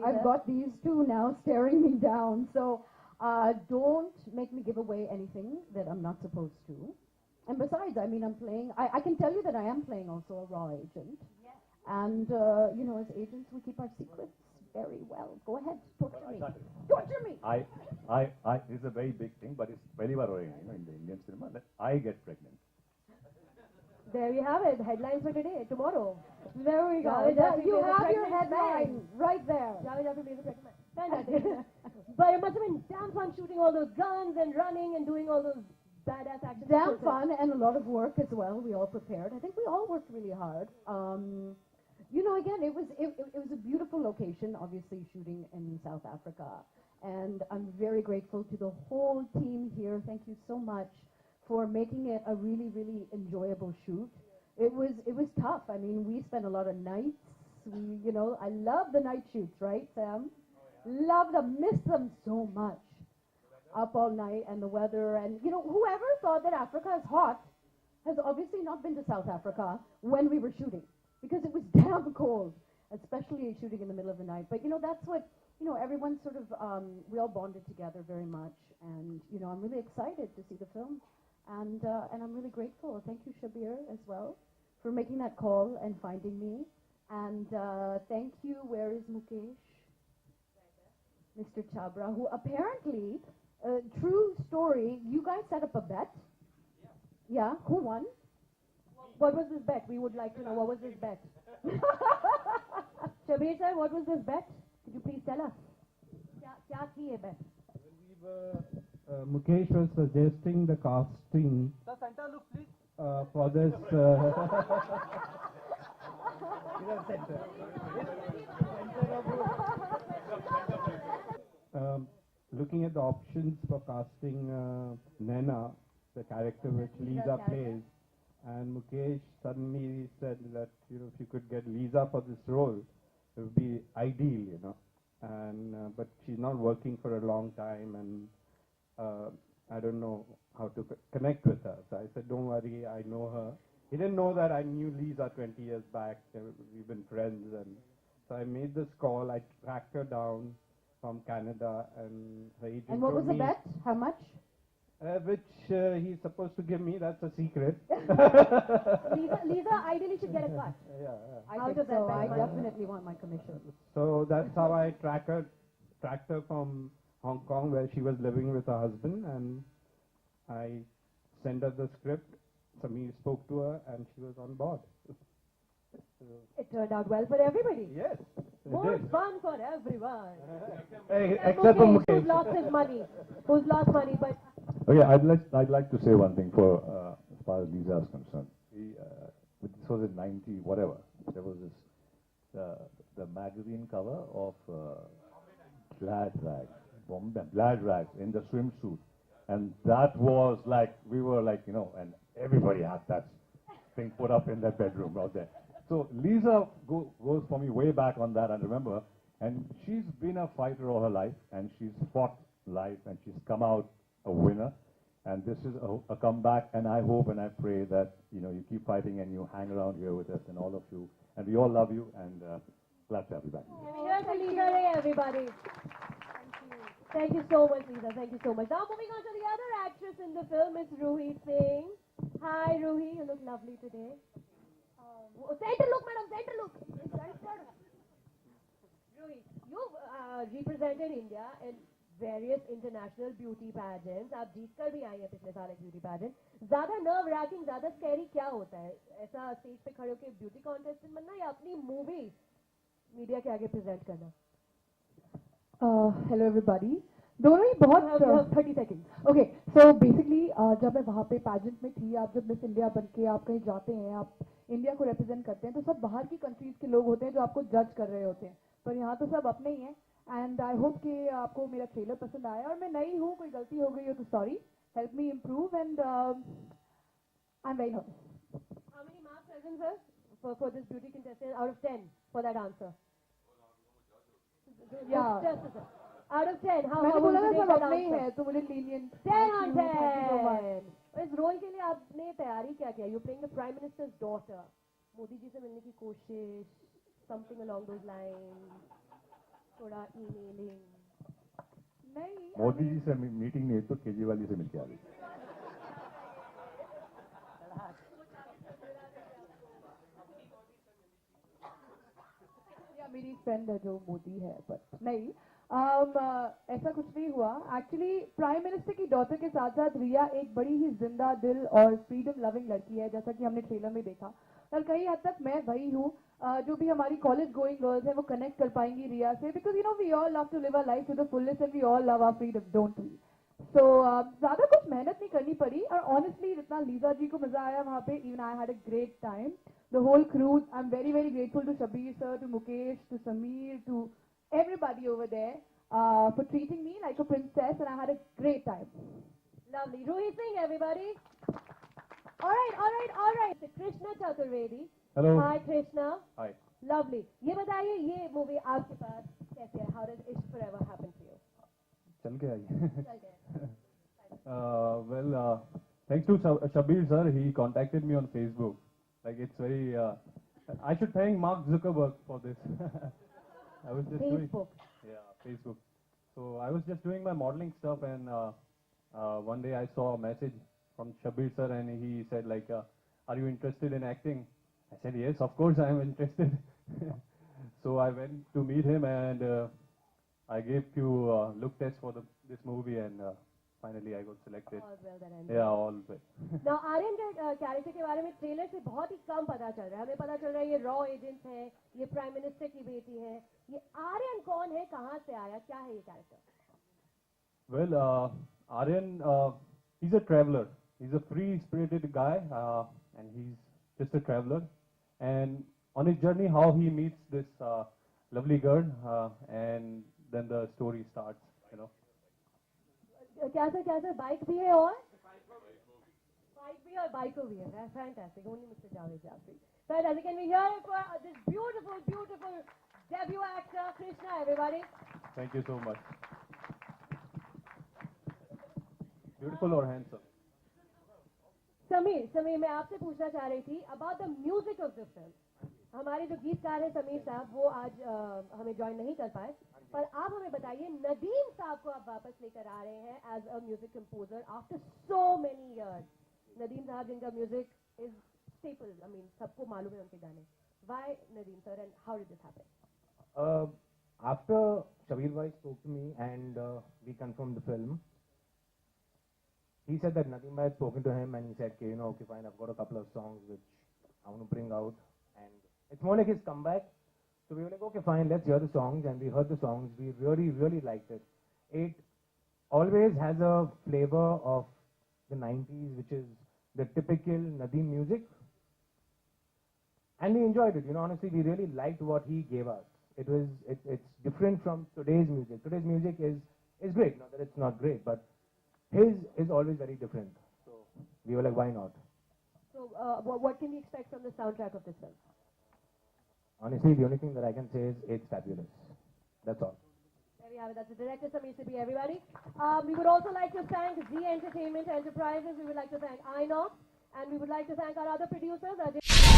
I've got these two now staring me down. So don't make me give away anything that I'm not supposed to. And besides, I mean, I'm playing. I can tell you that I am playing also a raw agent. Yes. And you know, as agents, we keep our secrets very well. Go ahead, torture me. Torture me. It's a very big thing, but it's very worrying, you know, in the Indian cinema that I get pregnant. There you have it. Headlines for today, tomorrow. There we go. You have your headline right there. Javed Jaffrey plays a pregnant man. Fantastic. But it must have been damn fun shooting all those guns and running and doing all those badass action. Damn fun and a lot of work as well. We all prepared. I think we all worked really hard. You know, again, it was a beautiful location. Obviously, shooting in South Africa, and I'm very grateful to the whole team here. Thank you so much for making it a really, really enjoyable shoot. It was tough. I mean, we spent a lot of nights. You know, I love the night shoots, right, Sam? Love them, miss them so much. Up all night and the weather, and you know, whoever thought that Africa is hot has obviously not been to South Africa when we were shooting, because it was damn cold, especially shooting in the middle of the night. But you know, that's what, you know, everyone sort of, we all bonded together very much, and you know, I'm really excited to see the film. And I'm really grateful. Thank you, Shabir, as well, for making that call and finding me. And thank you, where is Mukesh? Mr. Chabra, who apparently, true story, you guys set up a bet? Yeah, who won? What was this bet? We would like to know, what was this bet? Shabir sir, what was this bet? Could you please tell us? Kya thi ye bet? When we were Mukesh was suggesting the casting Santa, look, please. for this. Looking at the options for casting Naina, the character which Lisa plays, and Mukesh suddenly said that, you know, if you could get Lisa for this role, it would be ideal, you know. And but she's not working for a long time, and I don't know how to connect with her. So I said, don't worry, I know her. He didn't know that I knew Lisa 20 years back. We've been friends. And so I made this call. I tracked her down from Canada, and her agent And what was the bet? How much? Which he's supposed to give me. That's a secret. Lisa ideally should get a cut. Yeah. I think so. I definitely want my commission. So that's how I tracked her from Hong Kong, where she was living with her husband, and I sent her the script. Sameer spoke to her, and she was on board. It turned out well for everybody. Yes. More fun for everyone. Except for Mukesh. Who's lost his money? Who's lost money? But Okay, I'd like to say one thing for as far as Lisa is concerned. This was in 90 whatever. There was this the magazine cover of Glad Rags in the swimsuit, and that was like, we were like, you know, and everybody had that thing put up in their bedroom out there. So Lisa goes for me way back on that, I remember, and she's been a fighter all her life, and she's fought life, and she's come out a winner, and this is a comeback, and I hope and I pray that, you know, you keep fighting and you hang around here with us, and all of you, and we all love you, and glad to have you back. here's the Lisa Ray, everybody. Thank you so much, Lisa. Thank you so much. Now moving on to the other actress in the film, it's Ruhi Singh. Hi, Ruhi. You look lovely today. Center look, madam. Center look. Ruhi, you've represented India in various international beauty pageants. आप जीत कर भी आई हैं पिछले साल एक beauty pageant. ज़्यादा nerve wracking, ज़्यादा scary क्या होता है? ऐसा स्टेज पे खड़े होकर beauty contestant बनना या अपनी movie मीडिया के आगे present करना? Hello everybody. दोनों ही बहुत 30 seconds. Okay, so basically जब मैं वहाँ पे pageant में थी, आप जब मिस इंडिया बन के आप कहीं जाते हैं, आप इंडिया को represent करते हैं, तो सब बाहर की countries के लोग होते हैं जो आपको judge कर रहे होते हैं, पर यहाँ तो सब अपने ही हैं. And I hope कि आपको मेरा trailer पसंद आया, और मैं नई हूँ, कोई गलती हो गई हो तो sorry, help me improve, and I'm very nervous. How many marks, Arjun sir, for this beauty contestant out of 10 for that answer? Yeah. Just a out of 10, how मैंने would बोला you ना rate सब that अपने ही answer? हैं, तो मुझे lenient. 10 on Thank you so much. 10. इस role के लिए आपने तैयारी क्या किया? You're playing the Prime Minister's daughter. Modi ji से मिलने की कोशिश, something along those lines. थोड़ा emailing. नहीं, मोदी जी से मीटिंग नहीं तो केजरीवाल जी से मिलके आ गई. या मेरी फ्रेंड है जो मोदी है, बट नहीं, ऐसा कुछ नहीं हुआ. एक्चुअली प्राइम मिनिस्टर की डॉटर के साथ साथ रिया एक बड़ी ही जिंदा दिल और फ्रीडम लविंग लड़की है, जैसा कि हमने ट्रेलर में देखा. और कई हद तक मैं वही हूँ. जो भी हमारी कॉलेज गोइंग गर्ल्स हैं वो कनेक्ट कर पाएंगी रिया से, because you know we all love to live a life to the fullest and we all love our freedom, don't we? So ज़्यादा कुछ मेहनत नहीं करनी पड़ी. और ऑनेस्टली जितना लीजा जी को मजा आया वहाँ पे, even I had a great time. The whole crew, I'm very, very grateful to Shabir sir, to Mukesh, to Sameer, to everybody over there for treating me like a princess, and I had a great time. Lovely. Ruhi Singh, everybody. All right. Krishna Chaturvedi. Hello. Hi, Krishna. Hi. Lovely. ये बताइए ये movie आपके पास कैसे है? How did Ishq Forever happen to you? चल के आई. चल गए. Well, thanks to Shabir sir, he contacted me on Facebook. Like it's very. I should thank Mark Zuckerberg for this. I was just doing. Facebook. Yeah, Facebook. So I was just doing my modeling stuff, and one day I saw a message from Shabir sir, and he said like, "Are you interested in acting?" I said, "Yes, of course I am interested." So I went to meet him, and I gave few look tests for this movie, and finally I got selected. All well that ends. Yeah, all well. Now Aryan के character के बारे में trailer से बहुत ही कम पता चल रहा है. हमें पता चल रहा है ये रॉ एजेंट है, ये प्राइम मिनिस्टर की बेटी है. ये आर्यन कौन है, कहाँ से आया, क्या है ये character? Well, Aryan, he's a traveler. He's a free-spirited guy, and he's just a traveler. And on his journey, how he meets this lovely girl, and then the story starts. You know. क्या sir bike भी है और bike भी और बाइको भी है. Fantastic. Only Mr. Javed Jafri. Fantastic. Can we hear it for this beautiful debut actor Krishna, everybody? Thank you so much. Beautiful or handsome? Sameer मैं आपसे पूछना चाह रही थी about the music of the film. हमारे जो गीतकार हैं समीर साहब, वो आज हमें ज्वाइन नहीं कर पाए, पर आप हमें बताइए नदीम साहब को आप वापस लेकर आ रहे हैं as a music composer after so many years. Nadeem साहब जिनका music is staple, I mean सबको मालूम है उनके गाने. Why Nadeem sir and how did this happen? After Shabir bhai spoke to me and we confirmed the film, he said that Nadeem bhai had spoken to him and he said, okay, okay, fine, I've got a couple of songs which I want to bring out, and it's more like his comeback. So we were like, okay, fine, let's hear the songs, and we heard the songs. We really liked it. It always has a flavor of the 90s, which is the typical Nadeem music, and we enjoyed it. You know, honestly, we really liked what he gave us. It's different from today's music. Today's music is great. Not that it's not great, but his is always very different. So we were like, why not? So what can we expect from the soundtrack of this film? Honestly, the only thing that I can say is it's fabulous. That's all. There we have it. That's the director, Sameer Sibi, everybody. We would also like to thank Z Entertainment Enterprises. We would like to thank INOX. And we would like to thank our other producers, Ajay.